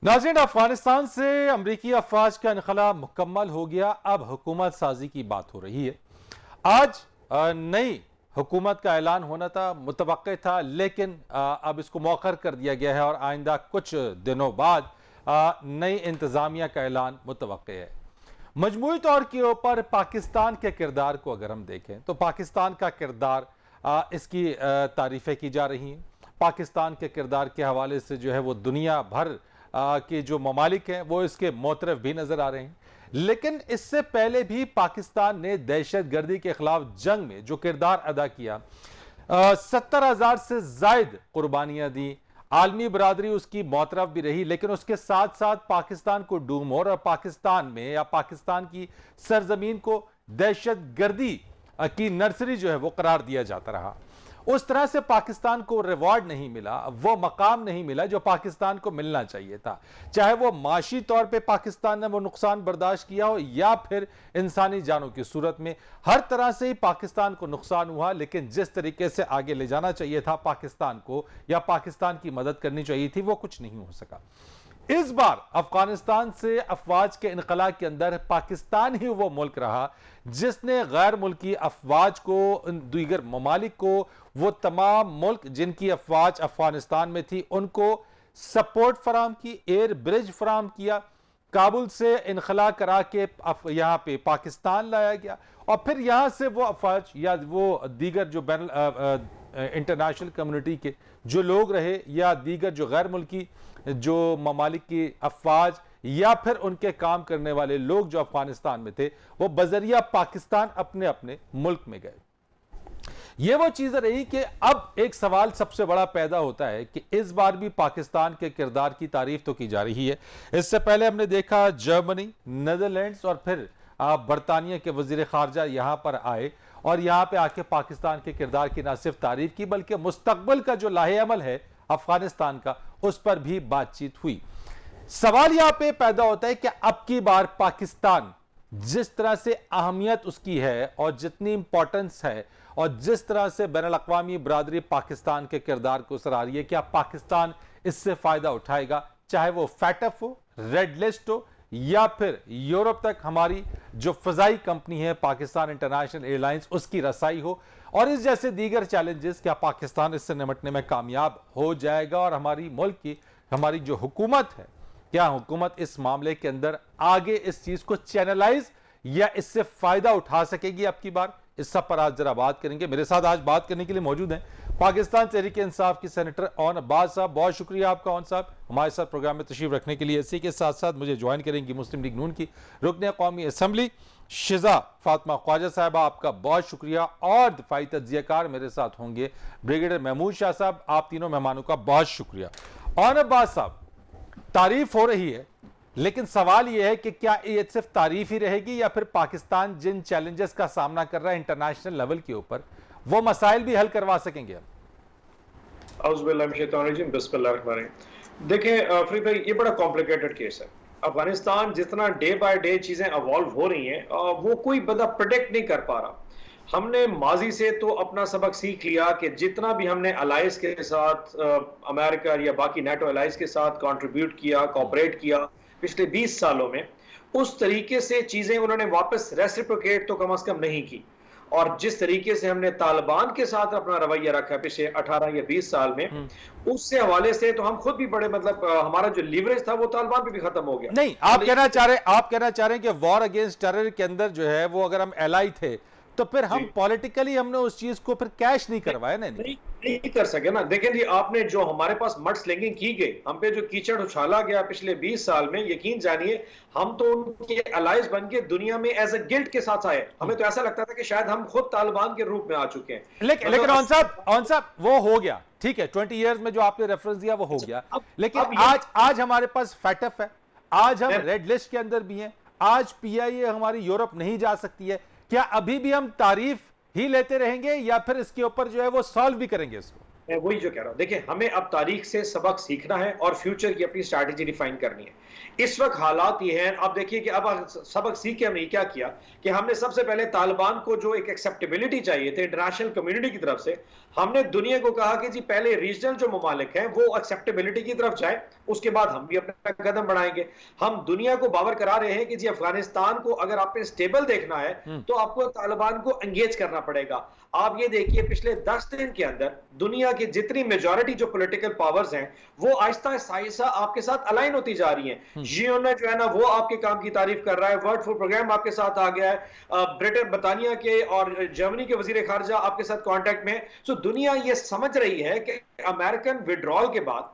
नाज़रीन, अफगानिस्तान से अमरीकी अफवाज का इनखला मुकम्मल हो गया। अब हुकूमत साजी की बात हो रही है। आज नई हुकूमत का ऐलान होना था, मुतवक्के था, लेकिन अब इसको मौखर कर दिया गया है और आइंदा कुछ दिनों बाद नई इंतज़ामिया का ऐलान मुतवक्के है। मजमूई तौर के ऊपर पाकिस्तान के किरदार को अगर हम देखें तो पाकिस्तान का किरदार, इसकी तारीफ़ें की जा रही हैं। पाकिस्तान के किरदार के हवाले से जो है वो दुनिया भर के जो ममालिक हैं वो इसके मोतरफ भी नजर आ रहे हैं। लेकिन इससे पहले भी पाकिस्तान ने दहशत गर्दी के खिलाफ जंग में जो किरदार अदा किया, 70,000 से जायद कुर्बानियां दी, आलमी बरादरी उसकी मोतरफ भी रही, लेकिन उसके साथ साथ पाकिस्तान को डूमोर और पाकिस्तान में या पाकिस्तान की सरजमीन को दहशत गर्दी की नर्सरी जो है वो करार दिया जाता रहा। उस तरह से पाकिस्तान को रिवॉर्ड नहीं मिला, वो मकाम नहीं मिला जो पाकिस्तान को मिलना चाहिए था। चाहे वो माशी तौर पे पाकिस्तान ने वो नुकसान बर्दाश्त किया हो या फिर इंसानी जानों की सूरत में, हर तरह से ही पाकिस्तान को नुकसान हुआ। लेकिन जिस तरीके से आगे ले जाना चाहिए था पाकिस्तान को या पाकिस्तान की मदद करनी चाहिए थी, वो कुछ नहीं हो सका। इस बार अफगानिस्तान से अफवाज के इनकला के अंदर पाकिस्तान ही वो मुल्क रहा जिसने गैर मुल्की अफवाज को, दीगर ममालिक को, वो तमाम मुल्क जिनकी अफवाज अफगानिस्तान में थी उनको सपोर्ट फराम की, एयर ब्रिज फराम किया, काबुल से इनखला करा के यहाँ पे पाकिस्तान लाया गया और फिर यहाँ से वो अफवाज या वो दीगर जो बैन इंटरनेशनल कम्युनिटी के जो लोग रहे या दीगर जो गैर मुल्की जो ममालिक की अफवाज या फिर उनके काम करने वाले लोग जो अफगानिस्तान में थे, वो बजरिया पाकिस्तान अपने अपने मुल्क में गए। ये वो चीज रही कि अब एक सवाल सबसे बड़ा पैदा होता है कि इस बार भी पाकिस्तान के किरदार की तारीफ तो की जा रही है। इससे पहले हमने देखा जर्मनी, नेदरलैंड्स और फिर बरतानिया के वजीर खारजा यहां पर आए और यहां पे आके पाकिस्तान के किरदार की ना सिर्फ तारीफ की बल्कि मुस्तकबिल का जो लाहे अमल है अफगानिस्तान का, उस पर भी बातचीत हुई। सवाल यहां पे पैदा होता है कि अब की बार पाकिस्तान जिस तरह से अहमियत उसकी है और जितनी इंपॉर्टेंस है और जिस तरह से बैनुल अक़वामी बरादरी पाकिस्तान के किरदार को सराह रही है, क्या पाकिस्तान इससे फायदा उठाएगा? चाहे वो फैटफ हो, रेड लिस्ट हो या फिर यूरोप तक हमारी जो फजाई कंपनी है पाकिस्तान इंटरनेशनल एयरलाइंस उसकी रसाई हो और इस जैसे दीगर चैलेंजेस, क्या पाकिस्तान इससे निपटने में कामयाब हो जाएगा? और हमारी मुल्क की, हमारी जो हुकूमत है, क्या हुकूमत इस मामले के अंदर आगे इस चीज को चैनलाइज या इससे फायदा उठा सकेगी? अब की बार इस सब पर आज जरा बात करेंगे। मेरे साथ आज बात करने के लिए मौजूद हैं पाकिस्तान तहरीक इंसाफ की सेनेटर ओन अब्बास साहब। बहुत शुक्रिया आपका ओन साहब हमारे साथ प्रोग्राम में तशरीफ रखने के लिए। इसी के साथ साथ मुझे ज्वाइन करेंगी मुस्लिम लीग नून की रुकन कौमी असम्बली शिजा फातिमा ख्वाजा साहबा, आपका बहुत शुक्रिया। और दिफाई तज्जियाकार मेरे साथ होंगे ब्रिगेडियर महमूद शाह साहब। आप तीनों मेहमानों का बहुत शुक्रिया। ओन अब्बास साहब, तारीफ हो रही है लेकिन सवाल यह है कि क्या ये सिर्फ तारीफ ही रहेगी या फिर पाकिस्तान जिन चैलेंजेस का सामना कर रहा है इंटरनेशनल लेवल के ऊपर, वो मसाइल भी हल करवा सकेंगे? देखें फरीद भाई, ये बड़ा कॉम्प्लिकेटेड केस है। अफगानिस्तान जितना डे बाय डे चीजें अवॉल्व हो रही हैं, वो कोई बंदा प्रोडिक्ट नहीं कर पा रहा। हमने माजी से तो अपना सबक सीख लिया कि जितना भी हमने अलाइस के साथ, अमेरिका या बाकी नेटो अलाइस के साथ कंट्रीब्यूट किया, कोऑपरेट किया पिछले 20 सालों में, उस तरीके से चीजें उन्होंने वापस रेसिप्रोकेट तो कम से कम नहीं की। और जिस तरीके से हमने तालिबान के साथ अपना रवैया रखा पिछले 18 या 20 साल में, उससे हवाले से तो हम खुद भी बड़े, मतलब हमारा जो लीवरेज था वो तालिबान पे भी खत्म हो गया। नहीं, आप कहना चाह रहे हैं कि वॉर अगेंस्ट टेरर के अंदर जो है वो अगर हम एलाई थे तो फिर हम पॉलिटिकली हमने उस चीज को फिर कैश नहीं करवाया। नहीं कर सके ना। देखें जी, आपने जो हमारे पास मड स्लिंगिंग की गई, हम पे जो कीचड़ उछाला गया पिछले 20 साल में, यकीन जानिए हम तो उनके अलाइज बन के दुनिया में एज अ गिल्ट के साथ आए। हमें तो ऐसा लगता था कि शायद हम खुद तालिबान के रूप में आ चुके हैं। लेकिन ऑन साहब वो हो गया, ठीक है, 20 इयर्स में जो आपने रेफरेंस दिया वो हो गया। लेकिन आज हमारे पास फैटफ है, आज हम रेड लिस्ट के अंदर भी हैं, आज PIA हमारी यूरोप नहीं जा सकती है। क्या अभी भी हम तारीफ ही लेते रहेंगे या फिर इसके ऊपर जो है वो सॉल्व भी करेंगे इसको? मैं वही जो कह रहा हूँ, देखिए हमें अब तारीख से सबक सीखना है और फ्यूचर की अपनी स्ट्रैटेजी डिफाइन करनी है। इस वक्त हालात ये हैं, अब देखिए कि अब सबक सीख के हमने क्या किया कि हमने सबसे पहले तालिबान को जो एक एक्सेप्टेबिलिटी चाहिए थे इंटरनेशनल कम्युनिटी की तरफ से, हमने दुनिया को कहा कि जी पहले रीजनल जो ममालिक हैं वो एक्सेप्टेबिलिटी की तरफ जाए, उसके बाद हम भी अपना कदम बढ़ाएंगे। हम दुनिया को बावर करा रहे हैं कि जी अफगानिस्तान को अगर आपने स्टेबल देखना है तो आपको तालिबान को एंगेज करना पड़ेगा। आप ये देखिए पिछले 10 दिन के अंदर दुनिया की जितनी मेजॉरिटी जो पॉलिटिकल पावर्स हैं वो आहिस्ता आहिस्ता आपके साथ अलाइन होती जा रही हैं। यूएन जो है ना वो आपके काम की तारीफ कर रहा है, वर्ल्ड फूड प्रोग्राम आपके साथ आ गया है, ब्रिटेन बर्तानिया के और जर्मनी के वजीर खारजा आपके साथ कांटेक्ट में। सो दुनिया ये समझ रही है कि अमेरिकन विड्रॉल के बाद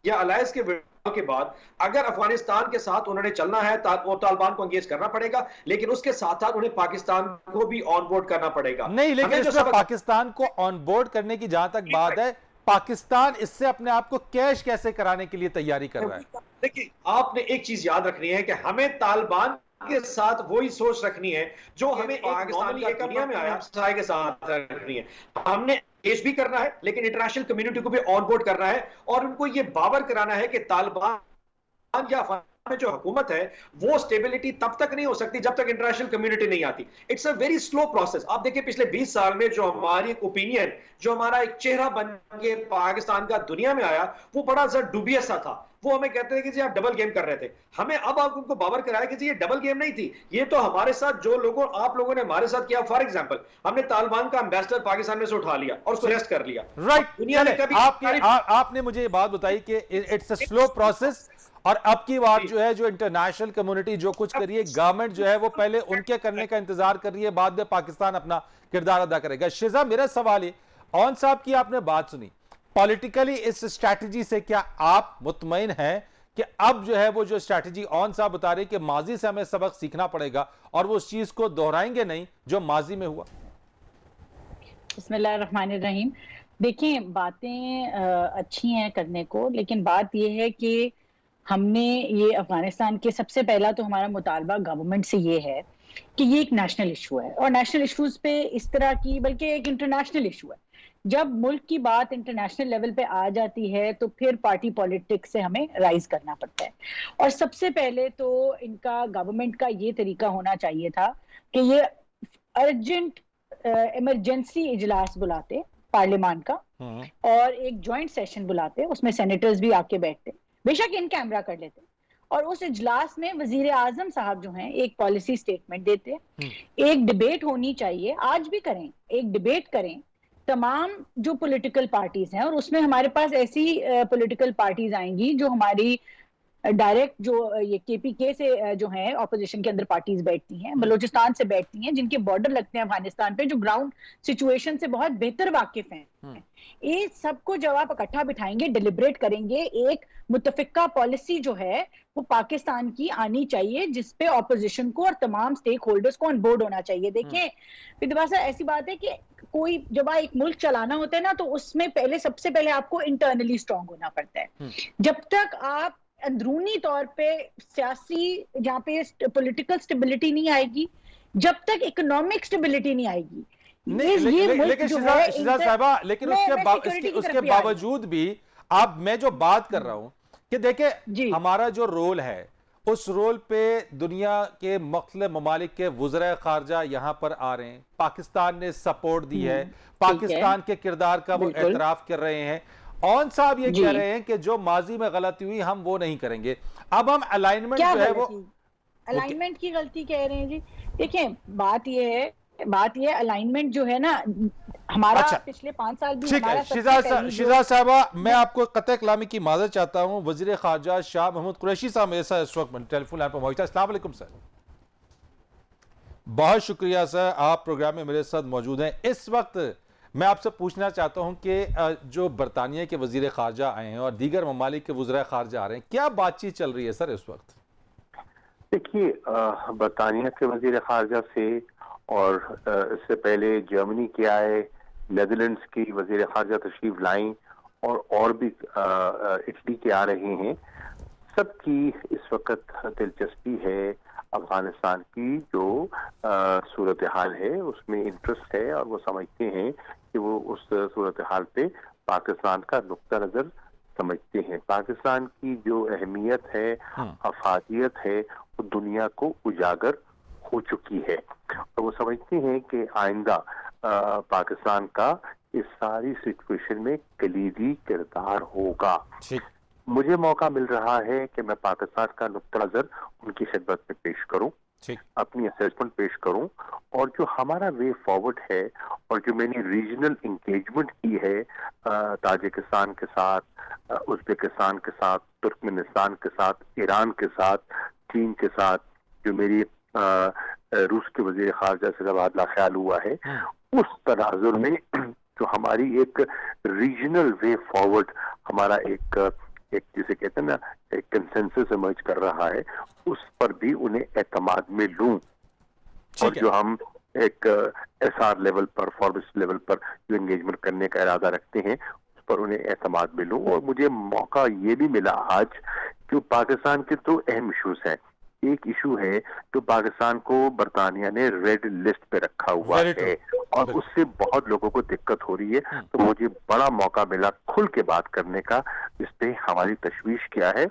या अलायंस के विड्रॉल के बाद अगर अफगानिस्तान के साथ उन्होंने चलना है वो तालिबान को एंगेज करना पड़ेगा, लेकिन उसके साथ साथ उन्हें पाकिस्तान को भी ऑन बोर्ड करना पड़ेगा। नहीं, लेकिन इसमें पाकिस्तान को ऑन बोर्ड करने की जहां तक बात है, पाकिस्तान इससे अपने आप को कैश कैसे कराने के लिए तैयारी कर रहा है? देखिए आपने एक चीज याद रखनी है कि हमें तालिबान के साथ वही सोच रखनी है जो हमें पाकिस्तान की दुनिया में आया के साथ रखनी है। हमने पेश भी करना है लेकिन इंटरनेशनल कम्युनिटी को भी ऑन बोर्ड करना है और उनको ये बावर कराना है कि तालिबान या अफगानिस्तान में जो हुकूमत है वो स्टेबिलिटी तब तक नहीं हो सकती जब तक इंटरनेशनल कम्युनिटी नहीं आती। It's a very slow process. आप देखिए पिछले 20 साल में जो हमारी ओपिनियन, जो हमारा एक चेहरा बन के पाकिस्तान का दुनिया में आया वो बड़ा सा डुबियस सा था। वो हमें कहते थे कि जी आप डबल गेम कर रहे थे। हमें अब आप उनको बावर कराया कि जी ये डबल गेम नहीं थी, ये तो हमारे साथ जो लोगों आप लोगों ने हमारे साथ किया। फॉर एग्जांपल हमने तालिबान का एम्बेसडर पाकिस्तान में से उठा लिया और उसको अरेस्ट कर लिया। राइट, दुनिया ने कभी आपने मुझे ये बात बताई कि इट्स अ स्लो प्रोसेस और अब की बार जो है जो इंटरनेशनल कम्युनिटी जो कुछ कर रही है, गवर्नमेंट जो है वो पहले उनके करने का इंतजार कर रही है, बाद में पाकिस्तान अपना किरदार अदा करेगा। शिजा, मेरा सवाल है, ऑन साहब की आपने बात सुनी, पॉलिटिकली इस स्ट्रैटेजी से क्या आप मुतमईन हैं कि अब जो है वो जो स्ट्रैटेजी ऑन साहब बता रहे कि माजी से हमें सबक सीखना पड़ेगा और वो उस चीज को दोहराएंगे नहीं जो माजी में हुआ? बिस्मिल्लाहिर्रहमानिर्रहीम। देखिए बातें अच्छी हैं करने को, लेकिन बात यह है कि हमने ये अफगानिस्तान के सबसे पहला तो हमारा मुतालबा गवर्नमेंट से ये है कि ये एक नेशनल इशू है और नेशनल इश्यूज पे इस तरह की बल्कि एक इंटरनेशनल इशू है। जब मुल्क की बात इंटरनेशनल लेवल पे आ जाती है तो फिर पार्टी पॉलिटिक्स से हमें राइज करना पड़ता है। और सबसे पहले तो इनका गवर्नमेंट का ये तरीका होना चाहिए था कि ये अर्जेंट इमरजेंसी इजलास बुलाते पार्लियामान का और एक जॉइंट सेशन बुलाते, उसमें सेनेटर्स भी आके बैठते, बेशक इन कैमरा कर लेते और उस इजलास में वजीर आजम साहब जो हैं एक पॉलिसी स्टेटमेंट देते, एक डिबेट होनी चाहिए, आज भी करें, एक डिबेट करें तमाम जो पॉलिटिकल पार्टीज हैं और उसमें हमारे पास ऐसी पॉलिटिकल पार्टीज आएंगी जो हमारी डायरेक्ट जो ये केपीके से जो है ऑपोजिशन के अंदर पार्टीज बैठती हैं, बलूचिस्तान से बैठती हैं, जिनके बॉर्डर लगते हैं अफगानिस्तान पे, जो ग्राउंड सिचुएशन से बहुत बेहतर वाकिफ हैं। ये सबको जब आप इकट्ठा बिठाएंगे, डिलिब्रेट करेंगे, एक मुतफिका पॉलिसी जो है वो पाकिस्तान की आनी चाहिए जिसपे ऑपोजिशन को और तमाम स्टेक होल्डर्स को ऑन बोर्ड होना चाहिए। देखिए विद्वासा, ऐसी बात है कि कोई जब एक मुल्क चलाना होता है ना तो उसमें पहले सबसे पहले आपको इंटरनली स्ट्रांग होना पड़ता है। जब तक आप अंदरूनी तौर पे सियासी जहाँ पे पॉलिटिकल स्टेबिलिटी नहीं आएगी, जब तक इकोनॉमिक स्टेबिलिटी नहीं आएगी, लेकिन शिजा साहिबा, लेकिन उसके बावजूद भी आप, मैं जो बात कर रहा हूं कि देखे हमारा जो रोल है उस रोल पे दुनिया के मुख्तलिफ ममालिक के वज़राए खारजा यहाँ पर आ रहे हैं, पाकिस्तान ने सपोर्ट दी है, पाकिस्तान के किरदार का वो एतराफ कर रहे हैं। ऑन साहब ये कह रहे हैं कि जो माजी में गलती हुई हम वो नहीं करेंगे। अब हम अलाइनमेंट जो है वो अलाइनमेंट की गलती कह रहे हैं जी। देखिए बात ये है अलाइनमेंट जो है ना हमारा पिछले 5 साल भी ठीक है। शिजा साहबा, मैं आपको कतई कलामी की माजरत चाहता हूं। वजीर खारजा शाह महमूद कुरैशी साहब मेरे साथ इस वक्त टेलीफोन लाइन पर मौजूद है। अस्सलाम वालेकुम सर। बहुत शुक्रिया सर, आप प्रोग्राम में मेरे साथ मौजूद हैं। इस वक्त मैं आपसे पूछना चाहता हूं कि जो बरतानिया के वजीर खारजा आए हैं और दीगर ममालिक के वज़राए खारजा आ रहे हैं, क्या बातचीत चल रही है सर इस वक्त? देखिए, बरतानिया के वजीर खारजा से और इससे पहले जर्मनी के आए, नेदरलैंड्स की वजीर खारजा तशरीफ लाई और भी इटली के आ रहे हैं। सबकी इस वक्त दिलचस्पी है अफगानिस्तान की जो सूरत हाल है उसमें इंटरेस्ट है और वो समझते हैं कि वो उस सूरत हाल पे पाकिस्तान का नुक्ता नजर समझते हैं। पाकिस्तान की जो अहमियत है, अफादियत है, वो दुनिया को उजागर हो चुकी है और वो समझते हैं कि आइंदा पाकिस्तान का इस सारी सिचुएशन में कलीदी किरदार होगा। मुझे मौका मिल रहा है कि मैं पाकिस्तान का नुक्ता नजर उनकी खिदमत में पेश करूं, अपनी असेसमेंट पेश करूं और जो हमारा वे फॉरवर्ड है और जो मैंने रीजनल इंगेजमेंट की है ताजिकिस्तान के साथ, उज्बेकिस्तान के साथ, तुर्कमेनिस्तान के साथ, ईरान के साथ, चीन के साथ, जो मेरी रूस के वजीर खारजा से तबादला ख्याल हुआ है, उस तनाजुर में जो हमारी एक रीजनल वे फॉरवर्ड, हमारा एक जिसे कहते हैं ना, एक कंसेंसस इमर्ज कर रहा है, उस पर भी उन्हें एतमाद में लूं और जो हम एक एसआर लेवल पर, फॉरवर्ड लेवल पर जो एंगेजमेंट करने का इरादा रखते हैं, उस पर उन्हें एतमाद में लूं। और मुझे मौका ये भी मिला आज कि पाकिस्तान के दो अहम इशूज हैं। एक इशू है जो पाकिस्तान को बरतानिया ने रेड लिस्ट पे रखा हुआ है और उससे बहुत लोगों को दिक्कत हो रही है, तो मुझे बड़ा मौका मिला खुल के बात करने का, इस पे हमारी तशवीश क्या है,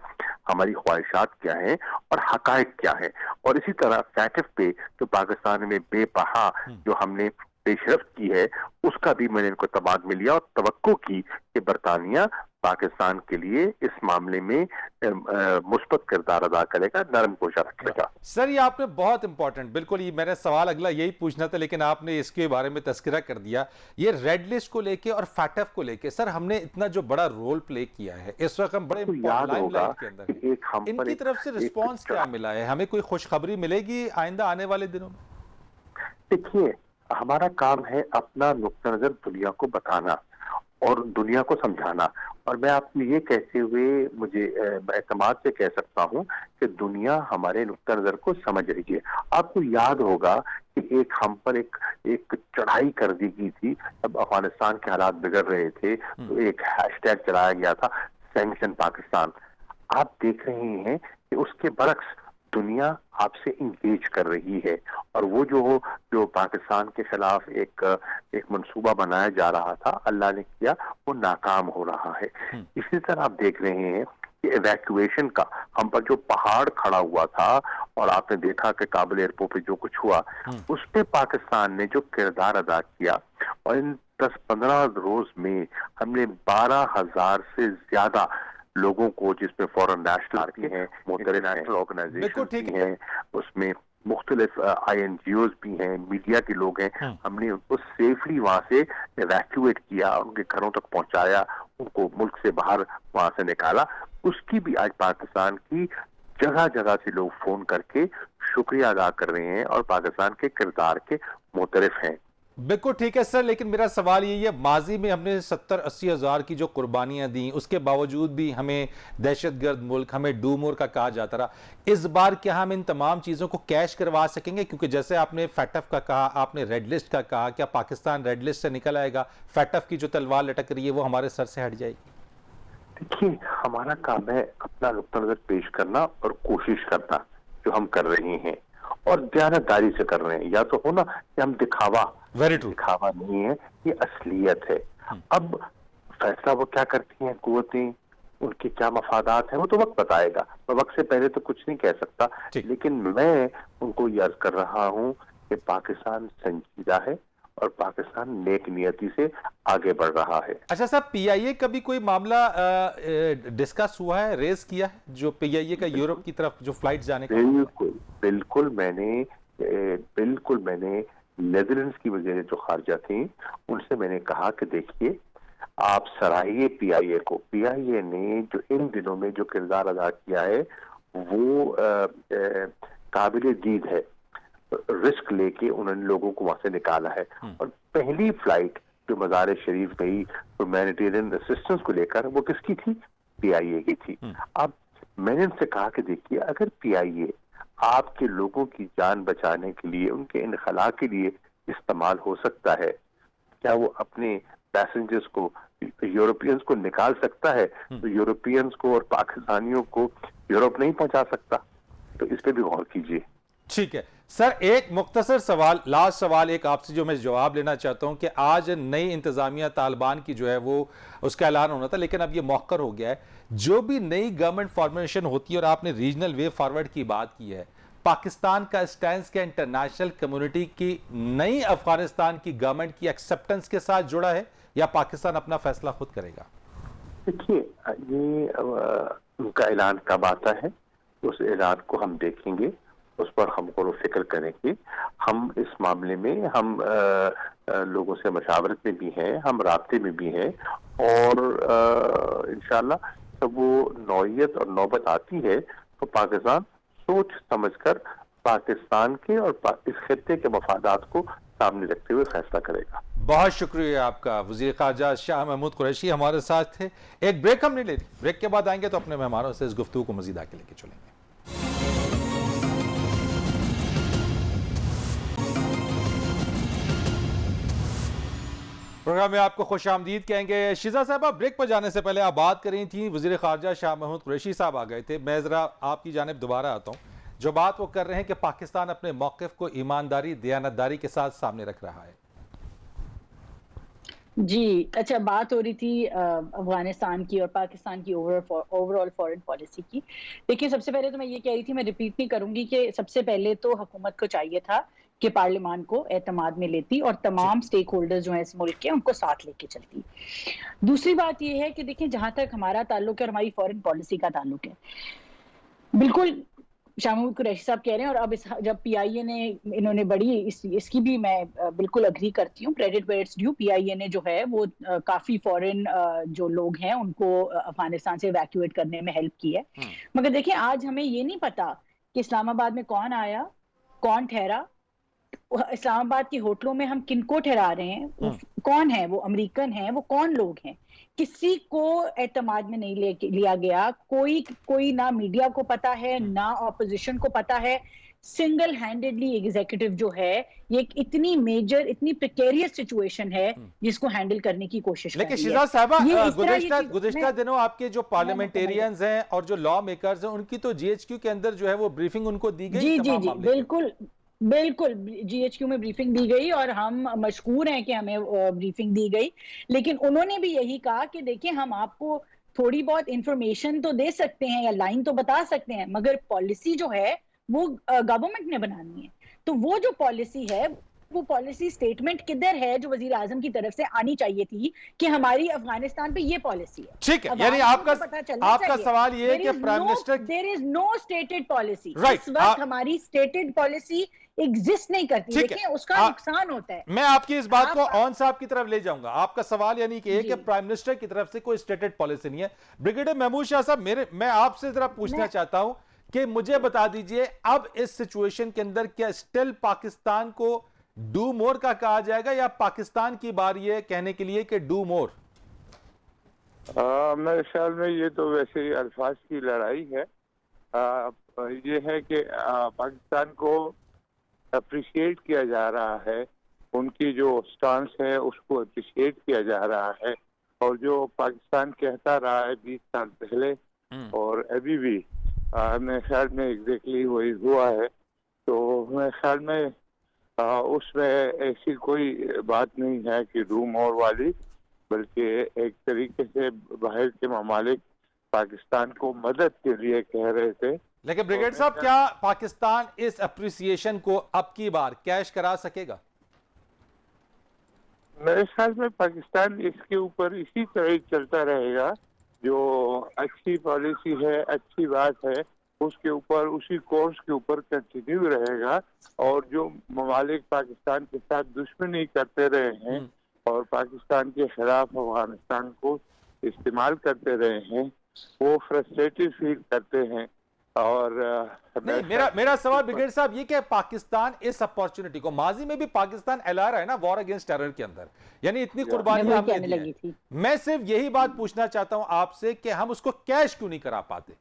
हमारी ख्वाहिशात क्या है और हकायक क्या है। और इसी तरह फैटिफ पे जो पाकिस्तान में बेपहा जो हमने पेशरफ्त की है, उसका भी मैंने इनको तबाद में लिया और तवक्को की कि बरतानिया पाकिस्तान के लिए इस मामले में मुस्बत किरदार अदा करेगा, नरम कोशा रखेगा। सर ये आपने बहुत इंपॉर्टेंट, बिल्कुल ये मेरा सवाल अगला यही पूछना था, लेकिन आपने इसके बारे में तस्करा कर दिया। ये रेड लिस्ट को लेके और फैटफ को लेके सर हमने इतना जो बड़ा रोल प्ले किया है, इस वक्त हम बड़े लाइमलाइट के अंदर हैं। इनकी तरफ से रिस्पॉन्स क्या मिला है? हमें कोई खुशखबरी मिलेगी आइंदा आने वाले दिनों में? देखिए, हमारा काम है अपना नुक्ता नजर दुनिया को बताना और दुनिया को समझाना। और मैं आपको ये कहते हुए मुझे एतमाद से कह सकता हूँ कि दुनिया हमारे नुक्ता नजर को समझ रही है। आपको याद होगा कि एक हम पर एक चढ़ाई कर दी गई थी, जब अफगानिस्तान के हालात बिगड़ रहे थे, तो एक हैशटैग चलाया गया था, सैंक्शन पाकिस्तान। आप देख रहे हैं कि उसके बरक्स दुनिया आपसे इंगेज कर रही है और वो जो पाकिस्तान के खिलाफ एक मंसूबा बनाया जा रहा था, अल्लाह ने किया, वो नाकाम हो रहा है। इसी तरह आप देख रहे हैं कि इवैक्यूएशन का हम पर जो पहाड़ खड़ा हुआ था और आपने देखा कि काबुल एयरपोर्ट पे जो कुछ हुआ, उस पे पाकिस्तान ने जो किरदार अदा किया और इन 10-15 रोज में हमने 12,000 से ज्यादा लोगों को, जिसमें फॉरेन नेशनल भी हैं, इंटरनेशनल ऑर्गेनाइजेशन भी हैं, उसमें मुख्तलिफ INGOs भी हैं, मीडिया के लोग हैं, हमने उनको सेफली वहां से इवैक्यूएट किया, उनके घरों तक पहुंचाया, उनको मुल्क से बाहर वहां से निकाला। उसकी भी आज पाकिस्तान की जगह जगह से लोग फोन करके शुक्रिया अदा कर रहे हैं और पाकिस्तान के किरदार के मोतरफ हैं। बिल्कुल ठीक है सर, लेकिन मेरा सवाल यही है, माजी में हमने 70-80 हज़ार की जो कुर्बानियां दी, उसके बावजूद भी हमें दहशतगर्द मुल्क, हमें डू मोर का कहा जाता रहा। इस बार क्या हम इन तमाम चीज़ों को कैश करवा सकेंगे? क्योंकि जैसे आपने फैटफ का कहा, आपने रेड लिस्ट का कहा, क्या पाकिस्तान रेड लिस्ट से निकल आएगा? फैटफ की जो तलवार लटक रही है वो हमारे सर से हट जाएगी? देखिए, हमारा काम है अपना नुक्ता नजर पेश करना और कोशिश करना, जो हम कर रहे हैं और दयानतदारी से कर रहे हैं। या तो हो ना कि हम दिखावा नहीं है, ये असलियत है। अब फैसला वो क्या करती हैं कुव्वतें, उनके क्या मफादात हैं, वो तो वक्त बताएगा। मैं वक्त से पहले तो कुछ नहीं कह सकता, लेकिन मैं उनको ये अर्ज कर रहा हूँ कि पाकिस्तान संजीदा है और पाकिस्तान नेक नियति से आगे बढ़ रहा है। अच्छा साहब, PIA का भी कोई मामला डिस्कस हुआ है, रेज किया है, जो PIA का यूरोप की तरफ जो फ्लाइट जाने का? बिल्कुल मैंने नेदरलैंड्स की वज़ीर जो खारजा थी, उनसे मैंने कहा कि देखिए, आप सराहिए PIA को। PIA ने जो इन दिनों में जो किरदार अदा किया है वो काबिल दीद है। रिस्क लेके उन्होंने लोगों को वहां से निकाला है और पहली फ्लाइट जो मज़ार शरीफ गई ह्यूमैनिटेरियन असिस्टेंस को लेकर, वो किसकी थी? PIA की थी। अब मैंने उनसे कहा कि देखिए, अगर PIA आपके लोगों की जान बचाने के लिए, उनके इनखला के लिए इस्तेमाल हो सकता है, क्या वो अपने पैसेंजर्स को, यूरोपियंस को निकाल सकता है? तो यूरोपियंस को और पाकिस्तानियों को यूरोप नहीं पहुंचा सकता। तो इस पे भी गौर कीजिए। ठीक है सर एक मुख्तसर सवाल, लास्ट सवाल एक आपसे जो मैं जवाब लेना चाहता हूं कि आज नई इंतजामिया तालिबान की जो है वो उसका ऐलान होना था, लेकिन अब ये मौखर हो गया है। जो भी नई गवर्नमेंट फॉर्मेशन होती है, और आपने रीजनल वे फॉरवर्ड की बात की है, पाकिस्तान का स्टैंड क्या इंटरनेशनल कम्युनिटी की नई अफगानिस्तान की गवर्नमेंट की एक्सेप्टेंस के साथ जुड़ा है, या पाकिस्तान अपना फैसला खुद करेगा? देखिए, ये उनका ऐलान कब आता है, उस ऐलान को हम देखेंगे, उस पर हम गौर फिक्र करेंगे। हम इस मामले में हम लोगों से मशावरत में भी हैं, हम राब्ते में भी हैं, और इंशाल्लाह जब वो नौयत और नौबत आती है तो पाकिस्तान सोच समझकर पाकिस्तान के और इस खित्ते के मफादात को सामने रखते हुए फैसला करेगा। बहुत शुक्रिया आपका। वज़ीर ख़ारजा शाह महमूद कुरैशी हमारे साथ थे। एक ब्रेक हमने ले ली, ब्रेक के बाद आएंगे तो अपने मेहमानों से इस गुफ्तगू को मज़ीद आगे लेके चलेंगे। प्रोग्राम में आपको खुश आमदीद कहेंगे। शिजा साहबा, ब्रेक पर जाने से पहले आप बात कर रही थी, वज़ीर ख़ारजा शाह महमूद कुरैशी साहब आ गए थे। मैं ज़रा आपकी जानिब दोबारा आता हूँ। जो बात वो कर रहे हैं कि पाकिस्तान अपने मौक़िफ़ को ईमानदारी, दयानतदारी के साथ सामने रख रहा है। जी, अच्छा, बात हो रही थी अफगानिस्तान की और पाकिस्तान की ओवरऑल फॉरेन पॉलिसी की। देखिए, सबसे पहले तो मैं ये कह रही थी, मैं रिपीट नहीं करूंगी, कि सबसे पहले तो हुकूमत को चाहिए था कि पार्लियामान को एतमाद में लेती और तमाम स्टेक होल्डर्स जो हैं इस मुल्क के, उनको साथ लेके चलती। दूसरी बात ये है कि देखिए, जहां तक हमारा ताल्लुक है और हमारी फॉरेन पॉलिसी का ताल्लुक है, बिल्कुल शाह महमूद कुरैशी साहब कह रहे हैं, और अब जब PIA ने इन्होंने बड़ी इसकी भी मैं बिल्कुल अग्री करती हूँ, credit where it's due. PIA ने जो है वो काफी फॉरेन जो लोग हैं उनको अफगानिस्तान से इवैक्यूएट करने में हेल्प की है। मगर देखिए, आज हमें ये नहीं पता कि इस्लामाबाद में कौन आया, कौन ठहरा, इस्लामाबाद की होटलों में हम किनको ठहरा रहे हैं, कौन है वो, अमेरिकन है वो, कौन लोग हैं, किसी को एतमाद में नहीं लिया गया। कोई ना मीडिया को पता है, ना ऑपोजिशन को पता है। सिंगल हैंडेडली एग्जीक्यूटिव जो है, ये एक इतनी मेजर, इतनी प्रिकेरियस सिचुएशन है जिसको हैंडल करने की कोशिश कर रही है। लेकिन शिजा साहबा, गुज़िश्ता दिनों आपके जो पार्लियामेंटेरियंस हैं और जो लॉ मेकर्स हैं, उनकी तो GHQ के अंदर जो है वो ब्रीफिंग उनको दी गई। जी, बिल्कुल GHQ में ब्रीफिंग दी गई और हम मशकूर हैं कि हमें ब्रीफिंग दी गई। लेकिन उन्होंने भी यही कहा कि देखिए, हम आपको थोड़ी बहुत इंफॉर्मेशन तो दे सकते हैं या लाइन तो बता सकते हैं, मगर पॉलिसी जो है वो गवर्नमेंट ने बनानी है। तो वो जो पॉलिसी है, वो पॉलिसी स्टेटमेंट किधर है जो वजीर आजम की तरफ से आनी चाहिए थी कि हमारी अफगानिस्तान पे ये पॉलिसी है। ठीक है, यानी आपका सवाल ये है कि prime minister, there is no stated policy. Right, इस वक्त हमारी स्टेटेड पॉलिसी एग्जिस्ट नहीं करती। देखिए, उसका नुकसान होता है। मैं आपकी इस बात को ऑन साहब की तरफ ले जाऊंगा। आपका सवाल यानी कि एक प्राइम मिनिस्टर की तरफ से कोई स्टेटेड पॉलिसी नहीं है। ब्रिगेडियर महमूद शाह साहब, मैं आपसे जरा पूछना चाहता हूं कि मुझे बता दीजिए, अब इस सिचुएशन के अंदर क्या स्टिल पाकिस्तान को डू मोर का कहा जाएगा, या पाकिस्तान की बारी है कहने के लिए कि डू मोर? मेरे ख्याल में ये तो वैसे ही अल्फाज की लड़ाई है। ये है कि पाकिस्तान को अप्रिशिएट किया जा रहा है, उनकी जो स्टांस है उसको अप्रिशिएट किया जा रहा है, और जो पाकिस्तान कहता रहा है 20 साल पहले और अभी भी मेरे ख्याल में एग्जैक्टली वही हुआ है। तो मेरे ख्याल में उसमें ऐसी कोई बात नहीं है कि रूम और वाली, बल्कि एक तरीके से बाहर के ममालिक पाकिस्तान को मदद के लिए कह रहे थे। लेकिन ब्रिगेड साहब, क्या पाकिस्तान इस अप्रिसिएशन को अब की बार कैश करा सकेगा? मेरे ख्याल में पाकिस्तान इसके ऊपर इसी तरह चलता रहेगा। जो अच्छी पॉलिसी है, अच्छी बात है, उसके ऊपर, उसी कोर्स के ऊपर कंटिन्यू रहेगा। और जो ममालिक पाकिस्तान के साथ दुश्मनी करते रहे हैं और पाकिस्तान के खिलाफ अफगानिस्तान को इस्तेमाल करते रहे हैं, वो फ्रस्ट्रेटेड फील करते हैं। और नहीं, मेरा सवाल ब्रिगेड साहब ये कि पाकिस्तान इस अपॉर्चुनिटी को, माजी में भी पाकिस्तान एला रहा है ना वॉर अगेंस्ट टेरर के अंदर, यानी इतनी कुर्बानियां हमने दी हैं। मैं सिर्फ यही बात पूछना चाहता हूं आपसे कि हम उसको कैश क्यों नहीं करा पाते?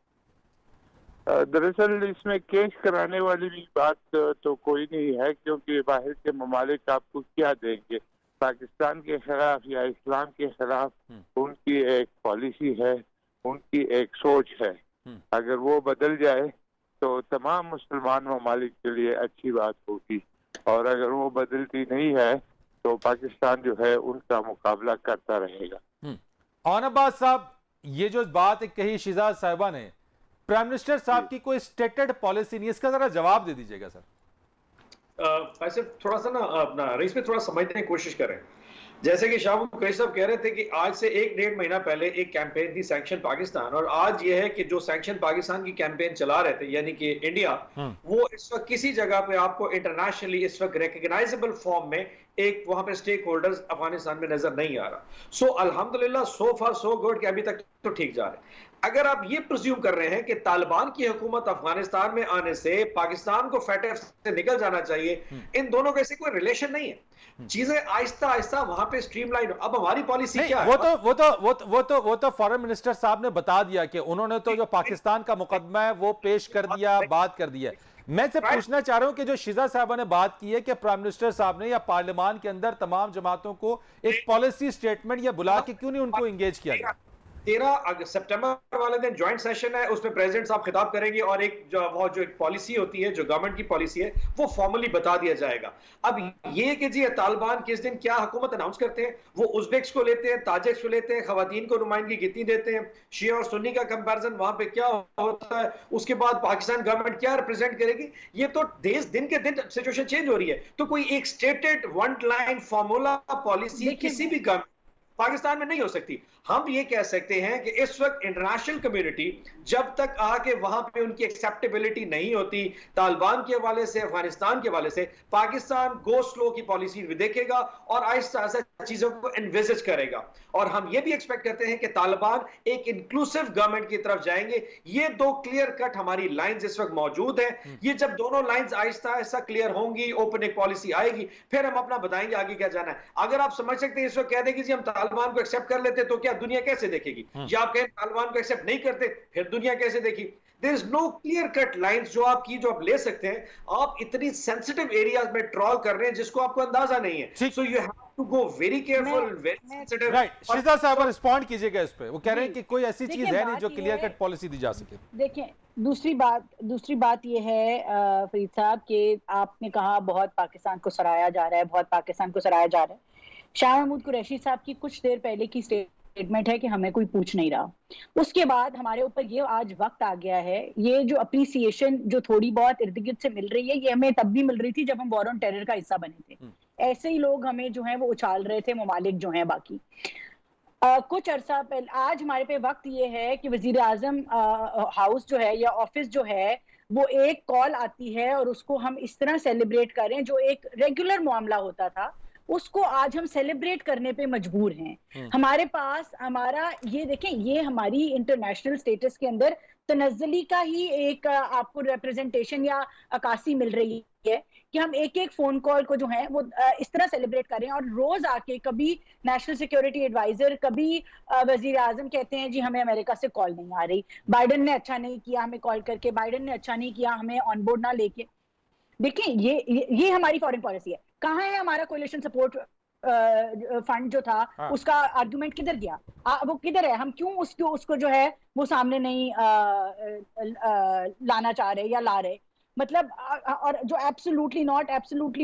दरअसल इसमें कैश कराने वाली भी बात तो कोई नहीं है, क्योंकि बाहर के ममालिक आपको क्या देंगे। पाकिस्तान के खिलाफ या इस्लाम के खिलाफ उनकी एक पॉलिसी है, उनकी एक सोच है। अगर वो बदल जाए तो तमाम मुसलमान ममालिक के लिए अच्छी बात होगी, और अगर वो बदलती नहीं है तो पाकिस्तान जो है उनका मुकाबला करता रहेगा। औनबाज साहब, ये जो बात कही शिजाज साहिबा ने, प्राइम मिनिस्टर साहब की कोई स्टेटेड पॉलिसी नहीं, इसका जरा जवाब दे दीजिएगा सर। वैसे थोड़ा सा ना अपना रईस में थोड़ा समझने की कोशिश करें। जैसे कि शाह कई साहब कह रहे थे कि आज से 1-1.5 महीना पहले एक कैंपेन थी सैंक्शन पाकिस्तान, और आज ये है कि जो सैंक्शन पाकिस्तान की कैंपेन चला रहे थे यानी कि इंडिया, वो इस वक्त किसी जगह पे आपको इंटरनेशनली इस वक्त रिकग्नाइजेबल फॉर्म में एक वहां पे स्टेक होल्डर्स अफगानिस्तान में नजर नहीं आ रहा। सो अल्हम्दुलिल्लाह सो फार सो गुड कि अभी तक तो ठीक जा रहे हैं। अगर आप ये प्रिज्यूम कर रहे हैं कि तालिबान की हुकूमत अफगानिस्तान में आने से पाकिस्तान को फैटेफ से निकल जाना चाहिए, इन दोनों का ऐसे कोई रिलेशन नहीं है। चीजें आहिस्ता आहिस्ता वहां पे स्ट्रीमलाइन। अब हमारी पॉलिसी क्या है? वो तो फॉरेन मिनिस्टर साहब ने बता दिया कि उन्होंने तो जो पाकिस्तान का मुकदमा है वो पेश कर दिया, बात कर दिया। मैं से पूछना चाह रहा हूं कि जो शिजा साहबा ने बात की है कि प्राइम मिनिस्टर साहब ने या पार्लियामान के अंदर तमाम जमातों को एक पॉलिसी स्टेटमेंट या बुला के क्यों नहीं उनको एंगेज किया गया? 13 सितंबर वाले दिन ज्वाइंट सेशन है, उसमें प्रेसिडेंट साहब खिताब करेंगे और एक जो एक पॉलिसी होती है, जो गवर्नमेंट की पॉलिसी है, वो फॉर्मली बता दिया जाएगा। अब ये कि जी तालिबान किस दिन क्या हुकूमत अनाउंस करते हैं, वो उज़्बेक्स को लेते हैं, ताजिक्स को लेते हैं, खवातीन को नुमाइंदगी कितनी देते हैं, शिया और सुन्नी का कंपैरिजन वहां पे क्या होता है, उसके बाद पाकिस्तान गवर्नमेंट क्या रिप्रेजेंट करेगी, ये तो देश दिन के दिन सिचुएशन चेंज हो रही है। तो कोई एक stated one line formula policy किसी भी गवर्नमेंट पाकिस्तान में नहीं हो सकती। हम ये कह सकते हैं कि इस वक्त इंटरनेशनल कम्युनिटी जब तक आके वहां पे उनकी एक्सेप्टेबिलिटी नहीं होती तालिबान के हवाले से, अफगानिस्तान के हवाले से, पाकिस्तान गो स्लो की पॉलिसी भी देखेगा और आहिस्ता आहिस्ता चीजों को एनविजिज करेगा। और हम ये भी एक्सपेक्ट करते हैं कि तालिबान एक इंक्लूसिव गवर्नमेंट की तरफ जाएंगे। ये दो क्लियर कट हमारी लाइंस इस वक्त मौजूद हैं। ये जब दोनों लाइंस आहिस्ता आहिस्ता क्लियर होंगी, ओपन एक पॉलिसी आएगी, फिर हम अपना बताएंगे आगे क्या जाना है। अगर आप समझ सकते हैं इस वक्त कह देंगे जी हम तालिबान को एक्सेप्ट कर लेते, तो क्या दुनिया कैसे देखेगी? या आप कहें तालिबान को एक्सेप्ट नहीं करते, फिर दुनिया कैसे देखी? There is no clear cut lines जो आप ले सकते हैं। आप इतनी सेंसिटिव एरियाज में ट्रॉल कर रहे हैं जिसको आपको अंदाजा नहीं है। So you have to go very careful, very sensitive. Right, Shija साहब रिस्पॉन्ड कीजिएगा इस पे। वो कह रहे हैं कि कोई ऐसी चीज है नहीं जो क्लियर कट पॉलिसी दी जा सके। देखिए, दूसरी बात ये है फरीद साहब कि आपने कहा बहुत पाकिस्तान को सराहा जा रहा है, बहुत पाकिस्तान को सराहा जा रहा है। शाह महमूद कुरैशी साहब की कुछ देर पहले की स्टेटमेंट है कि हमें कोई पूछ नहीं रहा। उसके बाद हमारे ऊपर ये आज वक्त आ गया है, ये जो अप्रिसिएशन जो थोड़ी बहुत इर्द गिर्द से मिल रही है, ये हमें तब भी मिल रही थी जब हम वॉर ऑन टेरर का हिस्सा बने थे। ऐसे ही लोग हमें जो है वो उछाल रहे थे, ममालिक जो हैं बाकी। कुछ अरसा पहले आज हमारे पे वक्त ये है कि वजीर आजम हाउस जो है या ऑफिस जो है वो एक कॉल आती है और उसको हम इस तरह सेलिब्रेट करें, जो एक रेगुलर मामला होता था उसको आज हम सेलिब्रेट करने पे मजबूर हैं। हमारे पास हमारा ये देखें, ये हमारी इंटरनेशनल स्टेटस के अंदर तनज़्ज़ुली का ही एक आपको रिप्रेजेंटेशन या अक्कासी मिल रही है कि हम एक एक फोन कॉल को जो है वो इस तरह सेलिब्रेट करें। और रोज आके कभी नेशनल सिक्योरिटी एडवाइजर, कभी वजीर आजम कहते हैं जी हमें अमेरिका से कॉल नहीं आ रही, बाइडन ने अच्छा नहीं किया हमें कॉल करके, बाइडन ने अच्छा नहीं किया हमें ऑन बोर्ड ना लेके। देखिए ये हमारी फॉरेन पॉलिसी है। कहाँ है हमारा कोलिशन सपोर्ट फंड जो था, उसका आर्गुमेंट किधर गया? वो किधर है? हम क्यों उसको जो है वो सामने नहीं लाना चाह रहे या ला रहे? मतलब और जो एब्सोल्युटली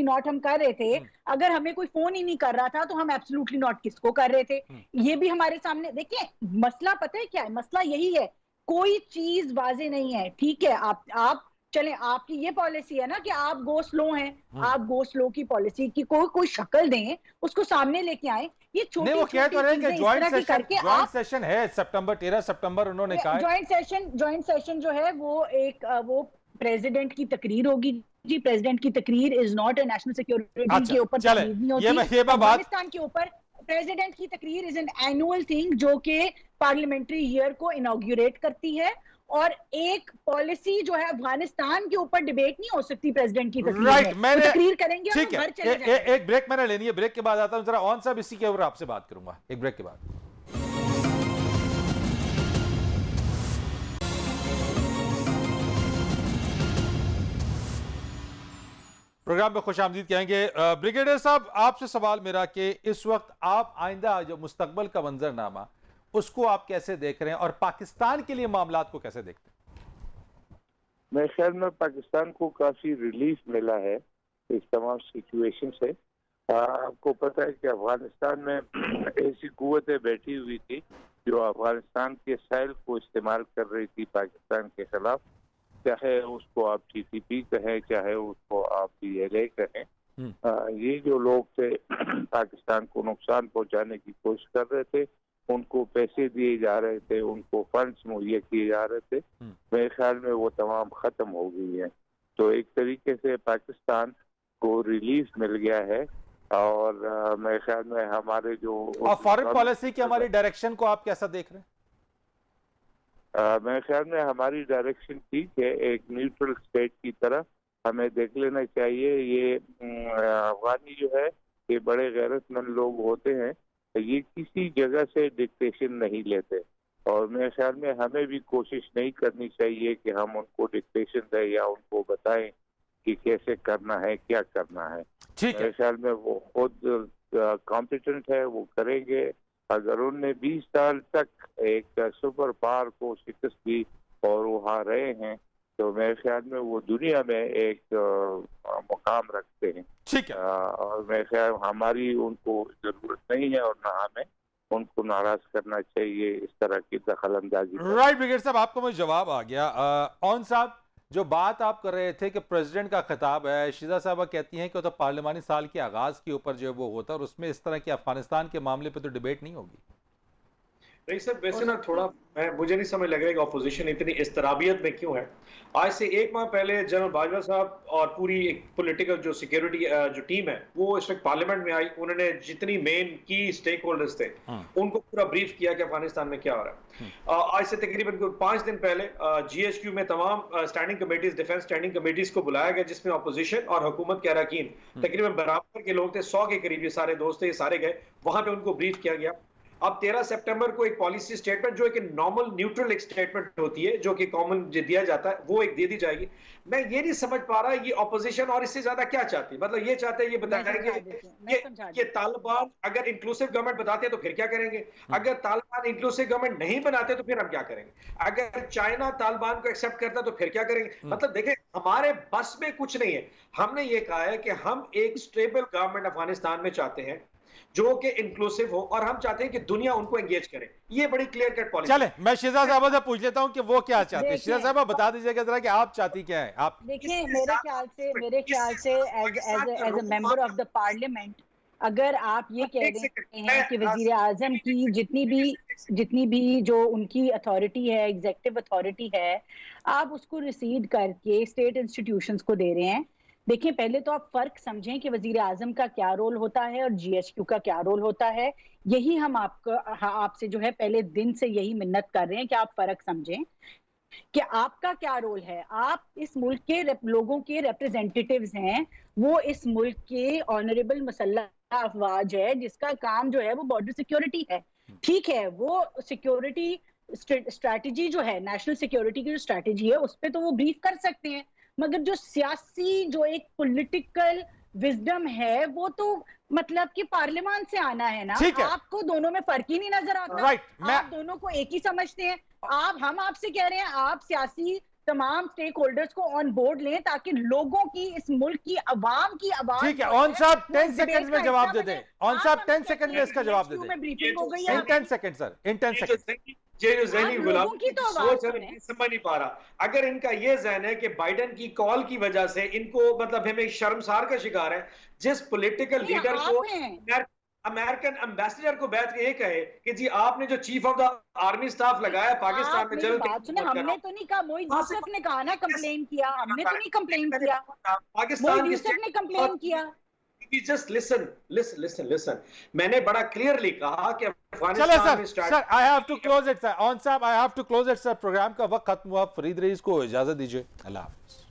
नॉट हम कर रहे थे, अगर हमें कोई फोन ही नहीं कर रहा था तो हम एब्सोल्युटली नॉट किसको कर रहे थे? ये भी हमारे सामने। देखिए मसला पता है क्या है? मसला यही है, कोई चीज वाजे नहीं है। ठीक है, आप चले, आपकी ये पॉलिसी है ना कि आप गो स्लो हैं, आप गो स्लो की पॉलिसी की कोई शक्ल दें, उसको सामने लेके आए। ये छोटी वो कह तो रहे हैं कि ज्वाइंट सेशन है सितंबर 13 सितंबर उन्होंने कहा। ज्वाइंट सेशन जो है वो प्रेसिडेंट की तकरीर होगी जी। प्रेसिडेंट की तकरीर is not a national security के ऊपर तकरीर नहीं होती। अफगानिस्तान के ऊपर प्रेसिडेंट की तकरीर इज एन एनुअल थिंग जो कि पार्लियामेंट्री ईयर को इनॉग्रेट करती है। और एक पॉलिसी जो है अफगानिस्तान के ऊपर डिबेट नहीं हो सकती प्रेसिडेंट की तकरीर राइट, में। तकरीर करेंगे ठीक है। एक ब्रेक मैंने लेनी है, ब्रेक के बाद आता हूं। जरा ऑन साहब इसी के ऊपर आपसे बात करूंगा एक ब्रेक के बाद। प्रोग्राम में खुश आमदीद कहेंगे। ब्रिगेडियर साहब, आपसे सवाल मेरा कि इस वक्त आप आइंदा जो मुस्तकबल का मंजरनामा उसको आप कैसे देख रहे हैं और पाकिस्तान के लिए मामलात को कैसे देखते हैं? मेरे ख्याल में पाकिस्तान को काफी रिलीफ मिला है इस तमाम सिचुएशन से। आपको पता है कि अफगानिस्तान में ऐसी कुव्वतें बैठी हुई थी जो अफगानिस्तान के साहिल को इस्तेमाल कर रही थी पाकिस्तान के खिलाफ, चाहे उसको आप TTP कहें, चाहे उसको आप PLA कहें। ये जो लोग थे पाकिस्तान को नुकसान पहुंचाने की कोशिश कर रहे थे, उनको पैसे दिए जा रहे थे, उनको फंड्स मुहैया किए जा रहे थे। मेरे ख्याल में वो तमाम खत्म हो गई है। तो एक तरीके से पाकिस्तान को रिलीफ मिल गया है। और मेरे ख्याल में हमारे जो फॉरेन पॉलिसी की हमारी डायरेक्शन को आप कैसा देख रहे हैं? मेरे ख्याल में हमारी डायरेक्शन ठीक है, एक न्यूट्रल स्टेट की तरह हमें देख लेना चाहिए। ये अफगानी जो है ये बड़े गैरतमंद लोग होते हैं, ये किसी जगह से डिक्टेशन नहीं लेते, और मेरे ख्याल में हमें भी कोशिश नहीं करनी चाहिए कि हम उनको डिक्टेशन दें या उनको बताएं कि कैसे करना है, क्या करना है। ठीक है, मेरे ख्याल में वो खुद कॉम्पिटेंट है, वो करेंगे। अगर उनने 20 साल तक एक सुपर पावर को शिकस्त दी और वो हार रहे हैं, तो मेरे ख्याल में वो दुनिया में एक मुकाम रखते हैं। ठीक है। और मेरे ख्याल हमारी उनको जरूरत नहीं है और ना हमें उनको नाराज करना चाहिए इस तरह की दखल अंदाजी। राइट ब्रिगेड साहब, आपको मुझे जवाब आ गया। ऑन साहब, जो बात आप कर रहे थे कि प्रेसिडेंट का खिताब है, शीजा साहबा कहती हैं कि वो तो पार्लिमानी साल के आगाज के ऊपर जो वो होता है, और उसमें इस तरह की अफगानिस्तान के मामले पे तो डिबेट नहीं होगी। नहीं सर, वैसे ना थोड़ा मुझे नहीं समझ लग रहा है कि ऑपोजिशन इतनी इस्तराबियत में क्यों है। आज से 1 माह पहले जनरल बाजवा साहब और पूरी एक पॉलिटिकल जो सिक्योरिटी जो टीम है वो इस वक्त पार्लियामेंट में आई। उन्होंने जितनी मेन की स्टेक होल्डर्स थे उनको पूरा ब्रीफ किया कि अफगानिस्तान में क्या हो रहा है। आज से तकरीबन 5 दिन पहले GHQ में तमाम standing committees, defence standing committees को बुलाया गया, जिसमें अपोजिशन और हुकूमत के अरकान तकरीबन बराबर के लोग थे, 100 के करीब ये सारे दोस्त थे, ये सारे गए वहां पे, उनको ब्रीफ किया गया। अब 13 सितंबर को एक पॉलिसी स्टेटमेंट जो एक नॉर्मल न्यूट्रल एक स्टेटमेंट होती है जो कि कॉमन दिया जाता है, वो एक दे दी जाएगी। मैं ये नहीं समझ पा रहा ये ऑपोजिशन और इससे ज्यादा क्या चाहती है। मतलब ये चाहते हैं ये बताएंगे कि तालिबान अगर इंक्लूसिव गवर्नमेंट बताते हैं तो फिर क्या करेंगे, अगर तालिबान इंक्लूसिव गवर्नमेंट नहीं बनाते तो फिर हम क्या करेंगे, अगर चाइना तालिबान को एक्सेप्ट करता तो फिर क्या करेंगे। मतलब देखें, हमारे बस में कुछ नहीं है। हमने ये कहा है कि हम एक स्टेबल गवर्नमेंट अफगानिस्तान में चाहते हैं जो कि इंक्लूसिव हो, और हम चाहते हैं कि दुनिया उनको एंगेज करे। ये बड़ी क्लियर कट पॉलिसी। चले, मैं शीजा साहबा से पूछ लेता हूं कि वो क्या चाहते हैं। शीजा साहबा बता दीजिएगा जरा कि आप चाहती क्या है। आप देखिए, मेरे ख्याल से as a member of the parliament, अगर आप ये कह रहे हैं कि वजीर आजम की जितनी भी जो उनकी अथॉरिटी है, एग्जेक्टिव अथॉरिटी है, आप उसको रिसीड करके स्टेट इंस्टीट्यूशंस को दे रहे हैं। देखिए, पहले तो आप फर्क समझें कि वजीर आजम का क्या रोल होता है और GHQ का क्या रोल होता है। यही हम आपसे जो है पहले दिन से यही मिन्नत कर रहे हैं कि आप फर्क समझें कि आपका क्या रोल है। आप इस मुल्क के लोगों के रिप्रेजेंटेटिव्स हैं, वो इस मुल्क के ऑनरेबल मुसल्लह अफवाज है जिसका काम जो है वो बॉर्डर सिक्योरिटी है। ठीक है, वो सिक्योरिटी स्ट्रैटेजी जो है, नेशनल सिक्योरिटी की जो स्ट्रैटेजी है, उस पर तो वो ब्रीफ कर सकते हैं, मगर जो सियासी जो एक पॉलिटिकल विजडम है वो तो मतलब कि पार्लियामेंट से आना है ना। आपको दोनों में फर्क ही नहीं नजर आता। आप दोनों को एक ही समझते हैं। हम आपसे कह रहे हैं आप सियासी तमाम स्टेक होल्डर्स को ऑन बोर्ड लें ताकि लोगों की, इस मुल्क की आवाम की आवाज। ठीक है, ऑन साहब 10 सेकंड्स में जवाब दे दें। ऑन साहब 10 सेकंड में इसका जवाब दे दें। ब्रीफिंग हो गई है। इन 10 सेकंड सर, इन 10 सेकंड। ये जो ज़हनी गुलाम की सोच है, समझ नहीं पा रहा। अगर इनका ये ज़हन है कि बाइडेन की कॉल की वजह से इनको मतलब हमें शर्मसार का शिकार है, जिस पॉलिटिकल लीडर को अमेरिकन एम्बेसडर को बैठ के ये कहे कि जी आपने जो chief of the army staff लगाया पाकिस्तान में, हमने तो नहीं कहा, मोईद यूसुफ ने कहा ना कंप्लेन किया, हमने तो नहीं कंप्लेन किया, पाकिस्तान ने कंप्लेन किया। Just listen. मैंने बड़ा क्लियरली कहा कि अफगानिस्तान में sir, I have to close it sir. On साहब, I have to close it sir. Programme का वक्त खत्म हुआ। फरीद रईस को इजाजत दीजिए। अल्लाह हाफिज।